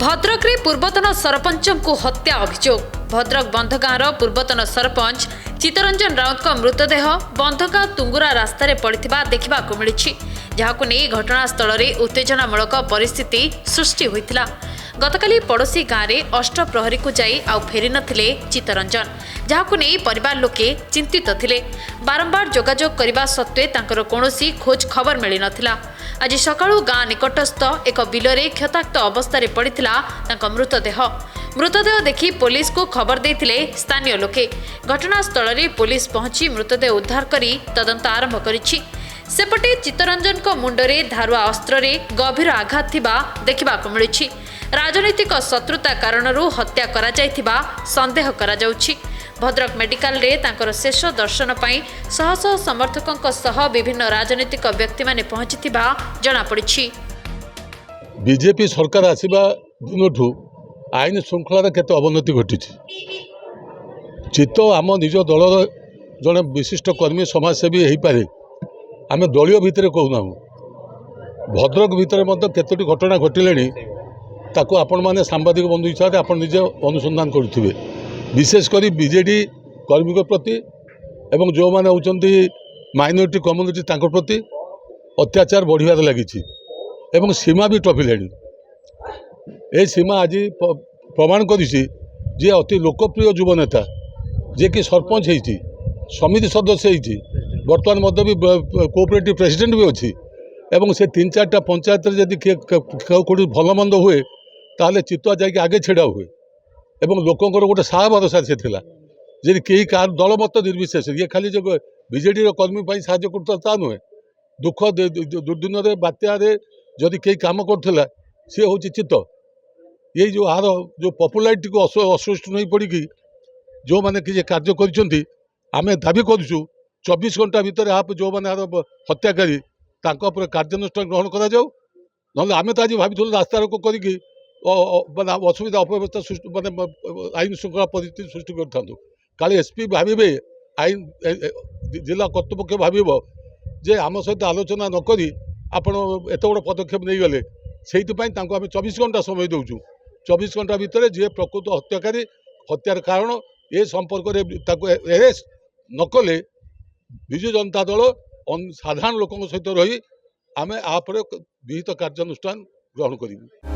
भद्रक रे पूर्वतन सरपंच को हत्या अभियोग। भद्रक बंधगाँर पूर्वतन सरपंच चित्तरंजन राउत मृतदेह बंधगाँ तुंगुरा रास्तार पड़ा देखा मिली, जहां नहीं घटनास्थल में उत्तेजनामूलक परिस्थिति सृष्टि होता। गतकाली पड़ोसी गाँव में अष्टप्रहरी को जाई आउ फेरी नथिले चित्तरंजन, जहां नहीं परिवार लोके चिंतित थिले। बारंबार जोगाजोग करने सत्वे तांकर कौनसी खोज खबर मिली नथिला। आज सकाळु गाँ निकटस्थ एक बिलरे क्षताक्त अवस्था पड़ता तांका मृतदेह देखि पुलिस को खबर देथिले स्थानीय लोके। घटनास्थल में पुलिस पहुंची मृतदेह उद्धार करी तदंत आरंभ करिछि। सेपटे चित्तरंजन को मुंडरे धारुआ अस्त्र रे गभीर आघात थिबा देखिबाकु मिलुछि। राजनैतिक शत्रुता कारणरू हत्या करा जायथिबा संदेह करा जाउछि। भद्रक मेडिकल रे तांकर शेष दर्शन पाई शह शह समर्थकों सह विभिन्न राजनीतिक व्यक्ति माने पहुंचिथिबा जणा पड़िछि। बीजेपी सरकार आसिबा दिनठू आईन श्रृंखलार केते अवनति घटी। चित्त आम निज दलर जड़े विशिष्ट कर्मी समाजसेवी हो पारे, आम दलीय भितर कहूना। भद्रक भितर केतोटी घटना घटिले ताकू आपण मैंने सांबादिक बंधु हिसाब से आप निजे अनुसंधान करुवे। विशेषकर बीजेडी कर्मी प्रति एवं जो मैंने होती माइनोरिटी कम्युनिटी प्रति अत्याचार बढ़िबार लगी सीमा भी टपिले। ए सीमा आज प्रमाण करी जे अति लोकप्रिय युव नेता जे कि सरपंच होती, समिति सदस्य होती, बर्तमान भी कोऑपरेटिव प्रेसिडेंट भी अच्छी एवं से 3-4टा पंचायत जदि कौटी भल मंद हुए ताले चित्तुआ जाके आगे छिड़ा हुए एवं लोकंर गोटे साहा भरोसा से थिला जे कई का दल मत निर्विशेष ये खाली जो बीजेडी कर्मी साहाय्य करता नुहे। दुख दुर्दिन बात्या जदि कई काम करथिला सी हूँ चित्त। ये जो आर जो पपुलारिटी को असुष्ट नहीं पड़ी जो मैंने कि कार्य करें दाबी करूँ 24 घंटा भितर आप जो मैंने हत्याकारी कार्यानुष्ठान ग्रहण करा जाऊ। ना आम तो आज भाई रास्ता रोक करी माने असुविधा अव्यवस्था सृष्टि माने आईन श्रृंखला परिस्थिति सृष्टि कर काले एसपी भावे आईन जिला कर्तृपक्ष भाव जे आम सहित आलोचना नक आपण एत बड़ पदक्षेप नहीं गले से आम 24 घंटा समय दौचु। 24 घंटा भितर जी प्रकृत हत्याकारी हत्यार कारण ए संपर्क में एरेस्ट नकले विजु जनता दल साधारण लोक सहित रही आम आप विहित कार्यानुष्ठान ग्रहण करूँ।